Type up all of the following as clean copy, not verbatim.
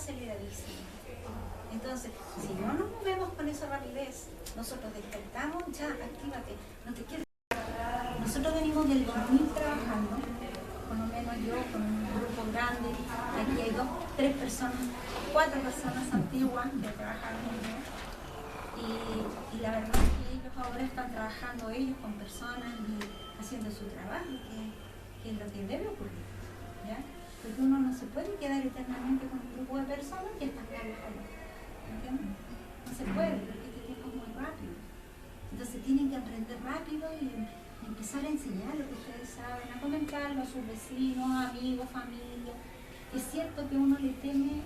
aceleradísimo. Entonces, si no nos movemos con esa rapidez, nosotros despertamos, ya, actívate, no te quedes. Nosotros venimos del 2000 trabajando, por lo menos yo, con un grupo grande, aquí hay 4 personas antiguas que trabajan conmigo, y la verdad es que ellos ahora están trabajando ellos con personas y haciendo su trabajo, que es lo que debe ocurrir, ¿ya? Porque uno no se puede quedar eternamente con un grupo de personas que están trabajando, ¿entiendes? No se puede, porque este tiempo es muy rápido. Entonces tienen que aprender rápido y empezar a enseñar lo que ustedes saben, a comentarlo a sus vecinos, amigos, familia. Es cierto que uno le teme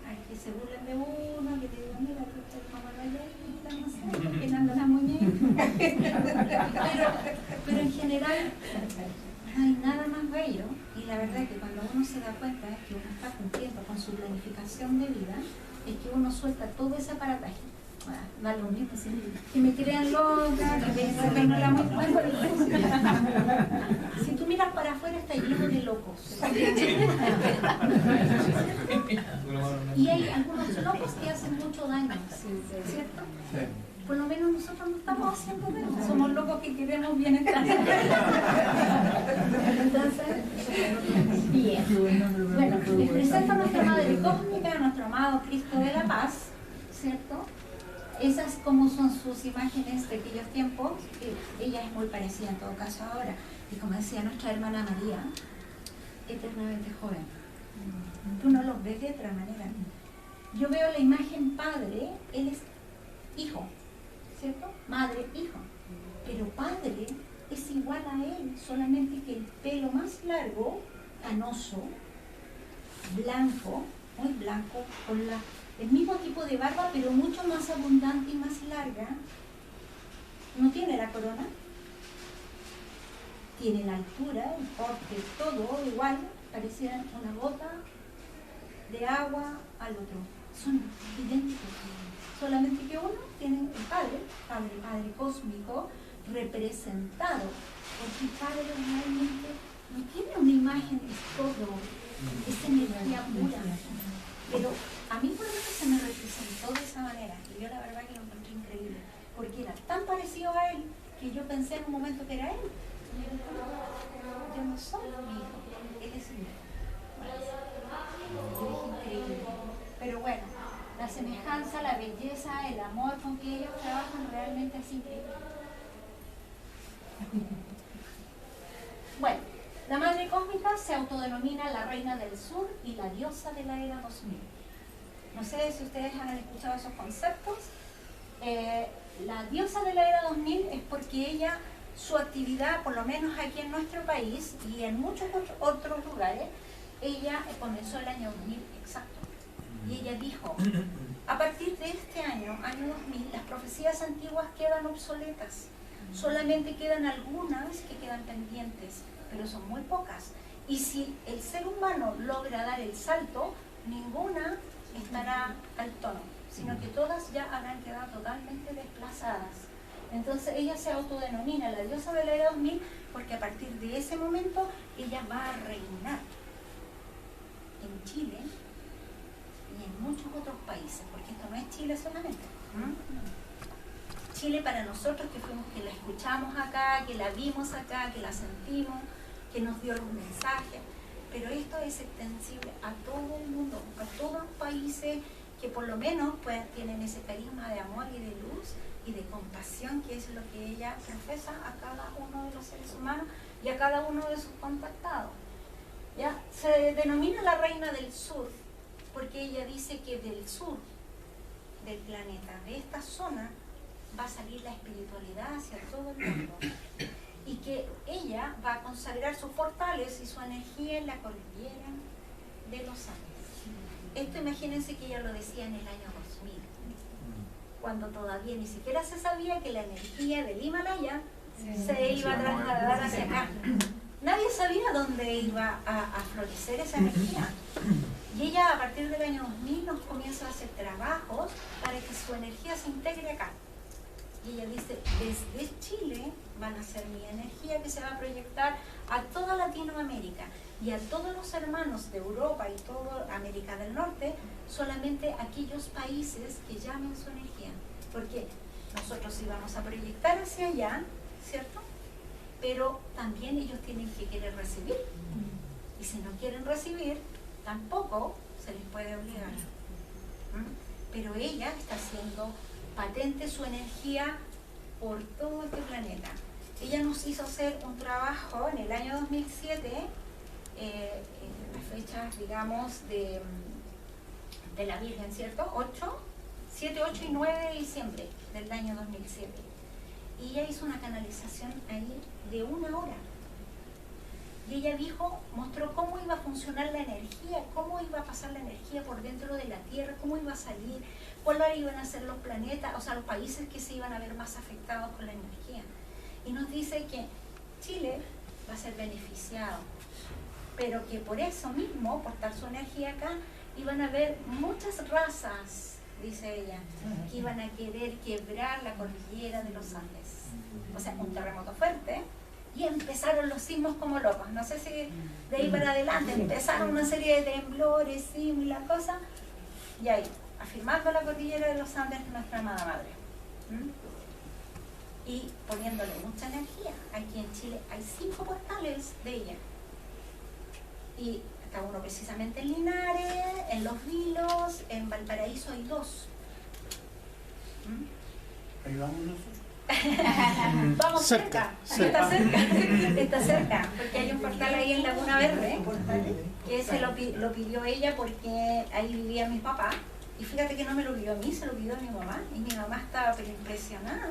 a que se burlen de uno, que te digan, mira, tú estás como rayadita, no sé, peinando la muñeca. pero en general no hay nada más bello, y la verdad es que cuando uno se da cuenta es que uno está cumpliendo con su planificación de vida, es que uno suelta todo ese aparataje. Da lo mismo, ¿sí? Que me crean loca, que me no la muy mal. Si tú miras para afuera está lleno de locos. Y hay algunos locos que hacen mucho daño, ¿cierto? Por lo menos nosotros no estamos haciendo daño, somos locos que queremos bienestar. Entonces, bien. Bueno, les presento a nuestra Madre Cósmica, a nuestro amado Cristo de la Paz, ¿cierto? Esas como son sus imágenes de aquellos tiempos. Ella es muy parecida en todo caso ahora, y como decía nuestra hermana María, eternamente joven. Tú no los ves de otra manera. Yo veo la imagen padre, él es hijo, ¿cierto? Madre, hijo, pero padre es igual a él, solamente que el pelo más largo, canoso, blanco, muy blanco, con el mismo tipo de barba, pero mucho más abundante y más larga. No tiene la corona, tiene la altura, el porte, todo igual, parecía una gota de agua al otro. Son idénticos, solamente que uno tiene el padre cósmico representado, porque el padre realmente no tiene una imagen, es todo, es energía pura. Pero a mí por lo menos se me representó de esa manera, y yo la verdad que lo encontré increíble, porque era tan parecido a él que yo pensé en un momento que era él. Yo no soy mi hijo, él es mi hijo. Yo dije increíble. Pero bueno, la semejanza, la belleza, el amor con que ellos trabajan realmente es increíble. Bueno, la Madre Cósmica se autodenomina la Reina del Sur y la Diosa de la Era 2000. No sé si ustedes han escuchado esos conceptos. La Diosa de la Era 2000 es porque ella, su actividad, por lo menos aquí en nuestro país y en muchos otros lugares, ella comenzó el año 2000 exacto. Y ella dijo, a partir de este año 2000, las profecías antiguas quedan obsoletas. Solamente quedan algunas que quedan pendientes, pero son muy pocas. Y si el ser humano logra dar el salto, ninguna estará al tono, sino que todas ya habrán quedado totalmente desplazadas. Entonces ella se autodenomina la Diosa de la Era 2000 porque a partir de ese momento ella va a reinar en Chile y en muchos otros países, porque esto no es Chile solamente. Chile para nosotros que la escuchamos acá, que la vimos acá, que la sentimos, que nos dio los mensajes, pero esto es extensible a todo el mundo, a todos los países que por lo menos pues, tienen ese carisma de amor y de luz y de compasión, que es lo que ella profesa a cada uno de los seres humanos y a cada uno de sus contactados. ¿Ya? Se denomina la Reina del Sur porque ella dice que del sur del planeta, de esta zona, va a salir la espiritualidad hacia todo el mundo y que ella va a consagrar sus portales y su energía en la cordillera de los Andes. Esto imagínense que ella lo decía en el año 2000, cuando todavía ni siquiera se sabía que la energía del Himalaya se iba a trasladar hacia acá. Nadie sabía dónde iba a florecer esa energía. Y ella a partir del año 2000 nos comienza a hacer trabajos para que su energía se integre acá. Y ella dice, desde Chile van a ser mi energía que se va a proyectar a toda Latinoamérica. y a todos los hermanos de Europa y toda América del Norte, solamente aquellos países que llamen su energía, porque nosotros íbamos a proyectar hacia allá, ¿cierto? Pero también ellos tienen que querer recibir, y si no quieren recibir, tampoco se les puede obligar. Pero ella está haciendo patente su energía por todo este planeta. Ella nos hizo hacer un trabajo en el año 2007, en las fechas, digamos, de la Virgen, ¿cierto? 7, 8 y 9 de diciembre del año 2007. Y ella hizo una canalización ahí de 1 hora. Y ella mostró cómo iba a funcionar la energía, cómo iba a pasar la energía por dentro de la Tierra, cómo iba a salir, cuáles iban a ser los planetas, o sea, los países que se iban a ver más afectados con la energía. Y nos dice que Chile va a ser beneficiado, pero que por eso mismo, por estar su energía acá, iban a haber muchas razas, dice ella, que iban a querer quebrar la cordillera de los Andes. O sea, un terremoto fuerte, y empezaron los sismos como locos. No sé si de ahí para adelante empezaron una serie de temblores, sismos y la cosa, y ahí, afirmando la cordillera de los Andes, nuestra amada madre. Y poniéndole mucha energía. Aquí en Chile hay 5 portales de ella. Y está uno precisamente en Linares, en Los Vilos, en Valparaíso hay 2. Ahí vamos nosotros. Vamos cerca. Está cerca, porque hay un portal ahí en Laguna Verde, que ese lo pidió ella porque ahí vivía mi papá. Y fíjate que no me lo pidió a mí, se lo pidió a mi mamá. Y mi mamá estaba pero impresionada,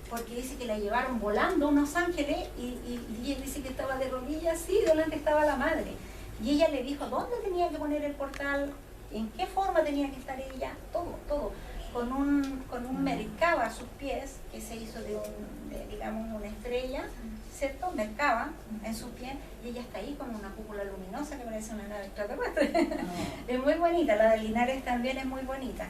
porque dice que la llevaron volando unos ángeles y ella dice que estaba de rodillas, sí, delante estaba la madre. Y ella le dijo dónde tenía que poner el portal, en qué forma tenía que estar ella, todo. Con un mercaba a sus pies, que se hizo de digamos, una estrella, ¿cierto? Mercaba en sus pies, y ella está ahí con una cúpula luminosa que parece una nave extraterrestre. Es muy bonita, la de Linares también es muy bonita.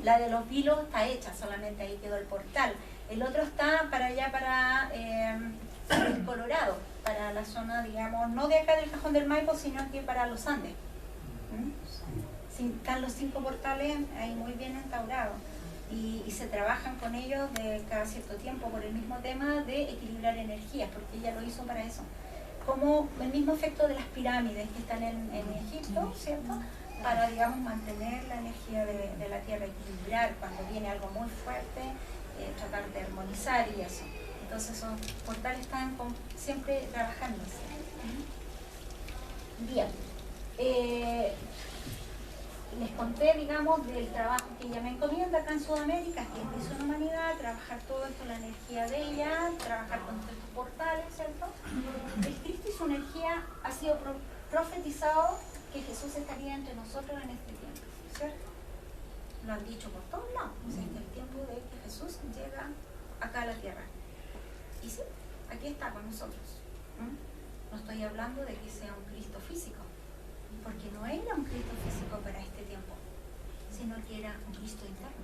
La de Los Vilos está hecha, solamente ahí quedó el portal. El otro está para allá, para el Colorado, para la zona, digamos, no de acá del Cajón del Maipo, sino que para los Andes. Están los 5 portales ahí muy bien entaurados y se trabajan con ellos de cada cierto tiempo por el mismo tema de equilibrar energías, porque ella lo hizo para eso. Como el mismo efecto de las pirámides que están en Egipto, ¿cierto? Para, digamos, mantener la energía de la Tierra, equilibrar cuando viene algo muy fuerte, tratar de armonizar y eso. Entonces esos portales están siempre trabajándose. Bien. Les conté, digamos, del trabajo que ella me encomienda acá en Sudamérica, que es Misión Humanidad, trabajar todo esto, la energía de ella, trabajar con estos portales, ¿cierto? El Cristo y su energía ha sido profetizado que Jesús estaría entre nosotros en este tiempo, ¿cierto? Lo han dicho por todos lados, o sea, que el tiempo de que Jesús llega acá a la tierra. Y sí, aquí está con nosotros. No estoy hablando de que sea un Cristo físico, porque no era un Cristo físico para este tiempo, sino que era un Cristo interno.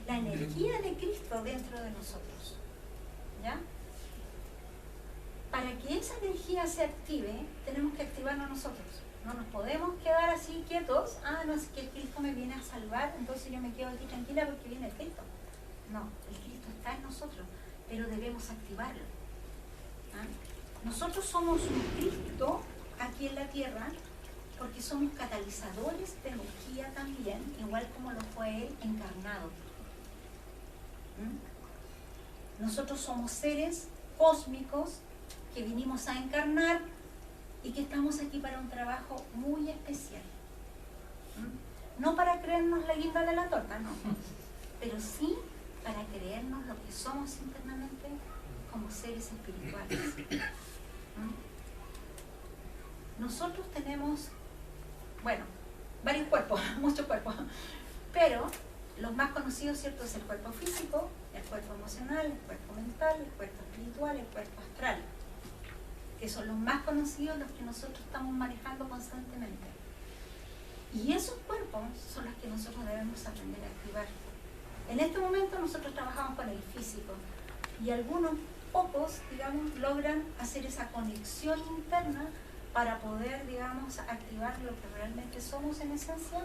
La energía de Cristo dentro de nosotros. ¿Ya? Para que esa energía se active, tenemos que activarnos nosotros. No nos podemos quedar así quietos. No, es que el Cristo me viene a salvar, entonces yo me quedo aquí tranquila porque viene el Cristo. No, el Cristo está en nosotros, pero debemos activarlo. Nosotros somos un Cristo aquí en la tierra porque somos catalizadores de energía también, igual como lo fue Él encarnado. Nosotros somos seres cósmicos que vinimos a encarnar y que estamos aquí para un trabajo muy especial. No para creernos la guinda de la torta, no, pero sí para creernos lo que somos internamente como seres espirituales. Nosotros tenemos, bueno, varios cuerpos, muchos cuerpos, pero los más conocidos, ¿cierto?, es el cuerpo físico, el cuerpo emocional, el cuerpo mental, el cuerpo espiritual, el cuerpo astral, que son los más conocidos, los que nosotros estamos manejando constantemente. Y esos cuerpos son los que nosotros debemos aprender a activar. En este momento nosotros trabajamos con el físico y algunos pocos, digamos, logran hacer esa conexión interna para poder, digamos, activar lo que realmente somos en esencia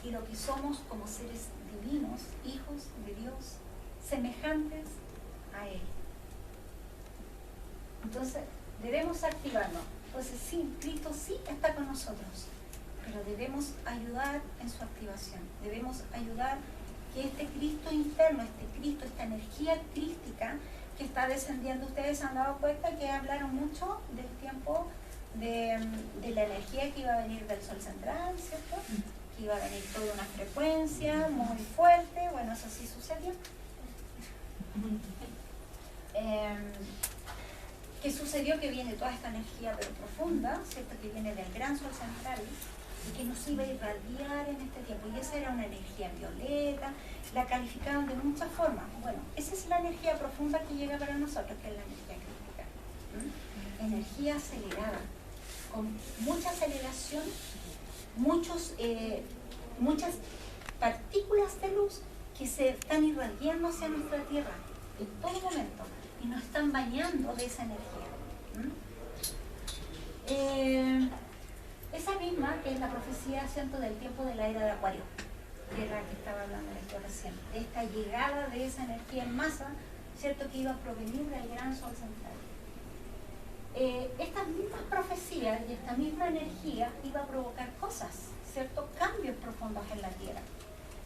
y lo que somos como seres divinos, hijos de Dios, semejantes a Él. Entonces, debemos activarnos. Entonces, sí, Cristo sí está con nosotros, pero debemos ayudar en su activación. Debemos ayudar que este Cristo interno, este Cristo, esta energía crística que está descendiendo, ustedes se han dado cuenta que hablaron mucho del tiempo de la energía que iba a venir del Sol central, ¿cierto? Que iba a venir toda una frecuencia muy fuerte. Bueno, eso sí sucedió. ¿Qué sucedió? Que viene toda esta energía pero profunda, ¿cierto? Que viene del gran Sol central y que nos iba a irradiar en este tiempo. Y esa era una energía violeta, la calificaban de muchas formas. Bueno, esa es la energía profunda que llega para nosotros, que es la energía crítica. Energía acelerada, con mucha aceleración, muchas partículas de luz que se están irradiando hacia nuestra Tierra en todo momento y nos están bañando de esa energía. Esa misma es la profecía, ¿cierto?, del tiempo de la era de Acuario, de la que estaba hablando esto recién, de esta llegada de esa energía en masa, ¿cierto?, que iba a provenir del gran Sol central. Estas mismas profecías y esta misma energía iba a provocar cosas, ¿cierto?, cambios profundos en la Tierra.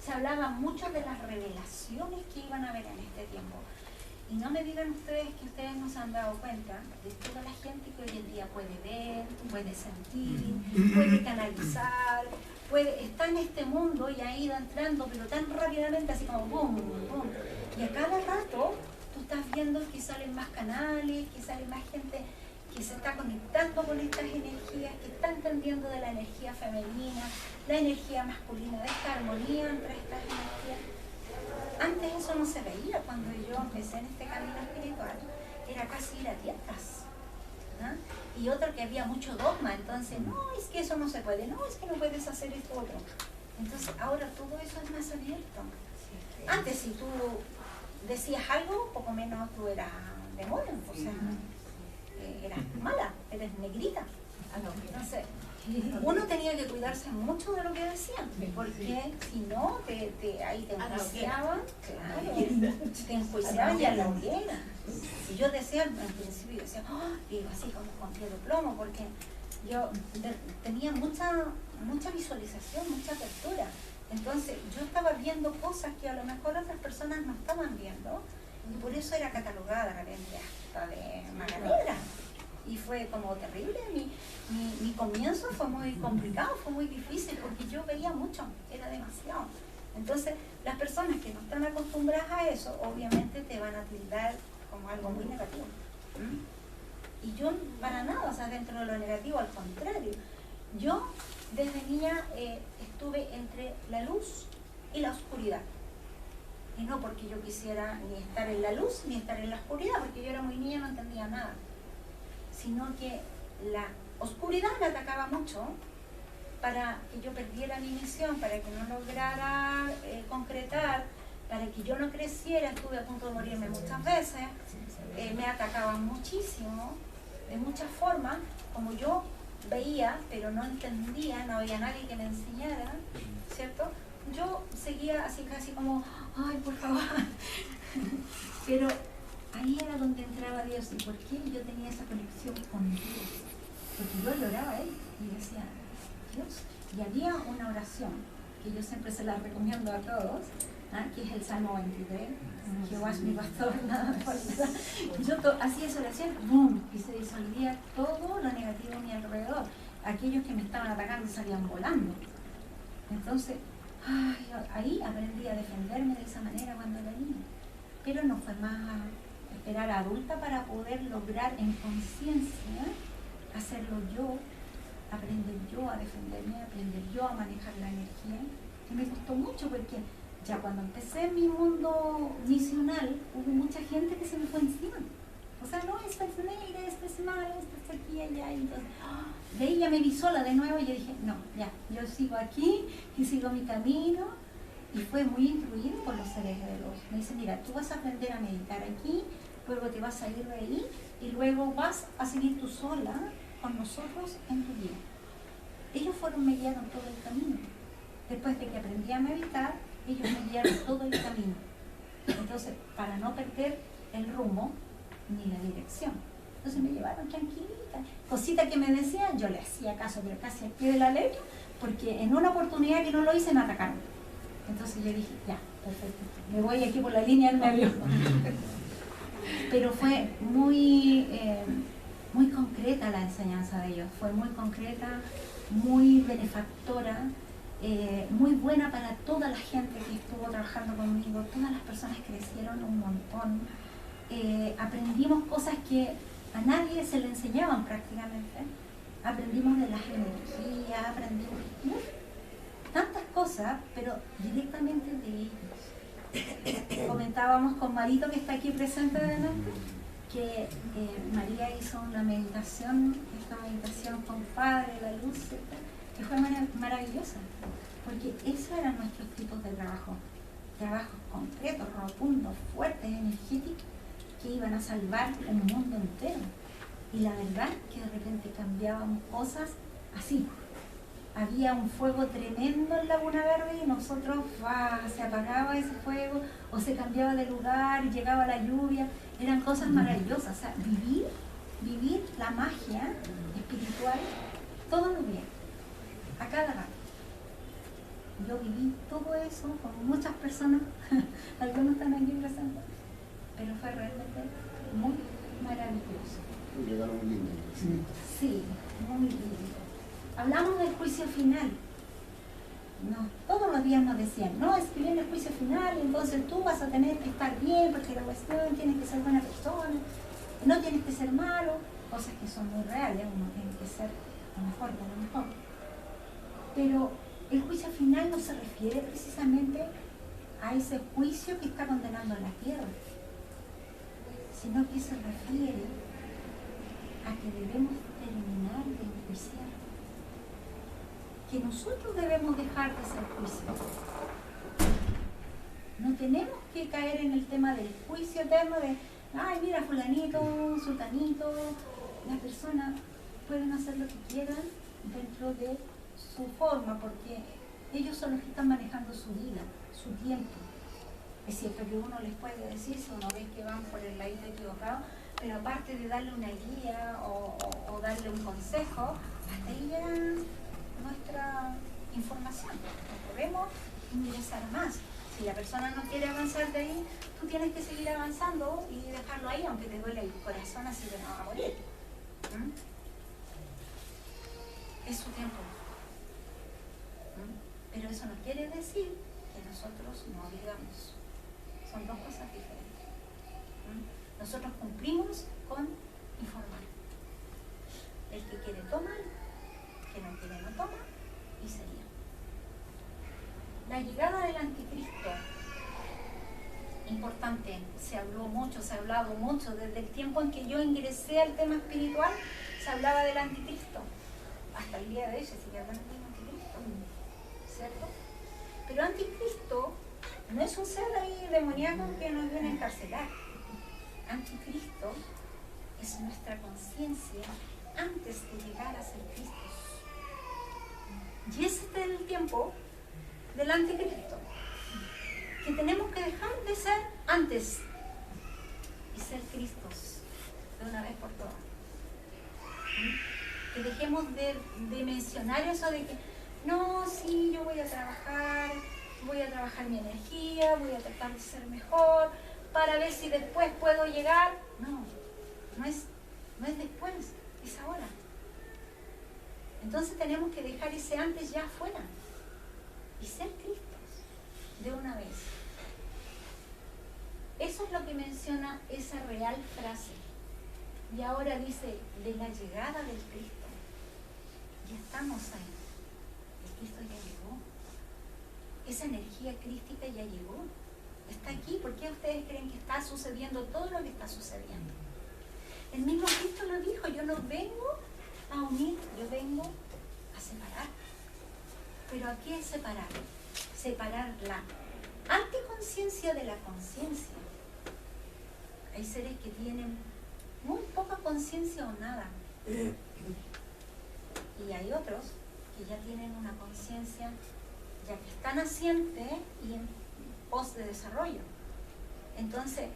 Se hablaba mucho de las revelaciones que iban a haber en este tiempo. Y no me digan ustedes que ustedes no se han dado cuenta de toda la gente que hoy en día puede ver, puede sentir, puede canalizar, está en este mundo y ha ido entrando, pero tan rápidamente, así como boom, boom. Y a cada rato tú estás viendo que salen más canales, que sale más gente que se está conectando con estas energías, que está entendiendo de la energía femenina, la energía masculina, de esta armonía entre estas energías. Antes eso no se veía. Cuando yo empecé en este camino espiritual, era casi ir a tiendas, ¿no? Y otro que había mucho dogma, entonces, no, es que eso no se puede, no, es que no puedes hacer esto otro. Entonces ahora todo eso es más abierto. Antes si tú decías algo, poco menos tú eras demonio, o sea, eras mala, eres negrita. Entonces, uno tenía que cuidarse mucho de lo que decían, porque si no, ahí te enjuiciaban, te enjuiciaban y a la hoguera. Y yo decía, al principio, yo decía, digo así como con pie de plomo, porque yo tenía mucha visualización, mucha apertura. Entonces, yo estaba viendo cosas que a lo mejor otras personas no estaban viendo, y por eso era catalogada de repente hasta de mala negra. Y fue como terrible, mi comienzo fue muy complicado, fue muy difícil, porque yo veía mucho, era demasiado. Entonces, las personas que no están acostumbradas a eso, obviamente te van a tildar como algo muy negativo. Y yo, para nada, o sea, dentro de lo negativo, al contrario. Yo, desde niña, estuve entre la luz y la oscuridad. Y no porque yo quisiera ni estar en la luz, ni estar en la oscuridad, porque yo era muy niña y no entendía nada. Sino que la oscuridad me atacaba mucho para que yo perdiera mi misión, para que no lograra concretar, para que yo no creciera. Estuve a punto de morirme muchas veces, me atacaban muchísimo, de muchas formas, como yo veía, pero no entendía, no había nadie que me enseñara, ¿cierto? Yo seguía así casi como, ay, por favor, pero ahí era donde entraba Dios. ¿Y por qué yo tenía esa conexión con Dios? Porque yo lo oraba a Él y decía, Dios. Y había una oración que yo siempre se la recomiendo a todos, que es el Salmo 23. Jehová es mi pastor, nada me faltará. Yo hacía esa oración, ¡boom! Y se disolvía todo lo negativo a mi alrededor. Aquellos que me estaban atacando salían volando. Entonces, ahí aprendí a defenderme de esa manera cuando era niña. Pero no fue más esperar a adulta para poder lograr en conciencia hacerlo yo, aprender yo a defenderme, aprender yo a manejar la energía. Y me costó mucho porque ya cuando empecé mi mundo misional hubo mucha gente que se me fue encima. O sea, no, esta es negra, esta es mala, esta está aquí y allá. Y entonces, de ahí ya me vi sola de nuevo y yo dije, no, ya, yo sigo aquí y sigo mi camino. Y fue muy influido por los seres de luz. Me dicen, mira, tú vas a aprender a meditar aquí, luego te vas a ir de ahí y luego vas a seguir tú sola con nosotros en tu vida. Ellos me guiaron todo el camino. Después de que aprendí a meditar, ellos me guiaron todo el camino. Entonces, para no perder el rumbo ni la dirección. Entonces me llevaron tranquilita. Cositas que me decían, yo le hacía caso, pero casi al pie de la letra, porque en una oportunidad que no lo hice me atacaron. Entonces yo dije, ya, perfecto, me voy aquí por la línea del medio. Pero fue muy concreta la enseñanza de ellos, fue muy concreta, muy benefactora, muy buena para toda la gente que estuvo trabajando conmigo. Todas las personas crecieron un montón. Aprendimos cosas que a nadie se le enseñaban prácticamente. Aprendimos de las energías, aprendimos tantas cosas, pero directamente de ellos. Comentábamos con Marito, que está aquí presente delante, que María hizo una meditación, esta meditación con Padre, la luz, ¿cierto? Que fue maravillosa, porque esos eran nuestros tipos de trabajo, trabajos concretos, rotundos, fuertes, energéticos, que iban a salvar un mundo entero. Y la verdad que de repente cambiábamos cosas así. Había un fuego tremendo en Laguna Verde y nosotros, se apagaba ese fuego o se cambiaba de lugar y llegaba la lluvia. Eran cosas maravillosas. O sea, vivir la magia espiritual todos los días, a cada rato. Yo viví todo eso con muchas personas, algunos están aquí presentes, pero fue realmente muy maravilloso. Un regalo muy lindo. Sí, muy lindo. Hablamos del juicio final. No, todos los días nos decían, no, es que viene el juicio final, entonces tú vas a tener que estar bien, porque la cuestión tienes que ser buena persona, no tienes que ser malo, cosas que son muy reales, uno tiene que ser lo mejor de lo mejor. Pero el juicio final no se refiere precisamente a ese juicio que está condenando a la tierra, sino que se refiere a que debemos terminar de enjuiciar, que nosotros debemos dejar de ser juicio. No tenemos que caer en el tema del juicio eterno de, ay, mira, fulanito, sultanito. Las personas pueden hacer lo que quieran dentro de su forma, porque ellos son los que están manejando su vida, su tiempo. Es cierto que uno les puede decir, si uno ve que van por el ladito equivocado, pero aparte de darle una guía o darle un consejo, hasta ahí ya nuestra información. No podemos ingresar más. Si la persona no quiere avanzar de ahí, tú tienes que seguir avanzando y dejarlo ahí, aunque te duele el corazón, así que no va a morir. Es su tiempo. Pero eso no quiere decir que nosotros no digamos. Son dos cosas diferentes. Nosotros cumplimos con informar. El que quiere toma, el que no quiere no toma, y sería. La llegada del anticristo, importante, se habló mucho, se ha hablado mucho, desde el tiempo en que yo ingresé al tema espiritual, se hablaba del anticristo. Hasta el día de hoy se sigue hablando del anticristo, ¿cierto? Pero anticristo no es un ser ahí demoníaco que nos viene a encarcelar. Anticristo es nuestra conciencia antes de llegar a ser Cristo. Y ese es el tiempo del anticristo, que tenemos que dejar de ser antes y ser Cristos de una vez por todas. Que dejemos de mencionar eso de que no, sí, yo voy a trabajar mi energía, voy a tratar de ser mejor para ver si después puedo llegar. No es después, es ahora. Entonces tenemos que dejar ese antes ya afuera y ser Cristos de una vez. Eso es lo que menciona esa real frase. Y ahora dice, de la llegada del Cristo. Ya estamos ahí. El Cristo ya llegó. Esa energía crística ya llegó. Está aquí. ¿Por qué ustedes creen que está sucediendo todo lo que está sucediendo? El mismo Cristo lo dijo, yo no vengo a unir, yo vengo a separar. ¿Pero a qué es separar? Separar la anticonciencia de la conciencia. Hay seres que tienen muy poca conciencia o nada. Y hay otros que ya tienen una conciencia ya que está naciente y en pos de desarrollo. Entonces,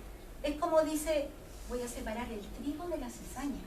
es como dice, voy a separar el trigo de la cizaña.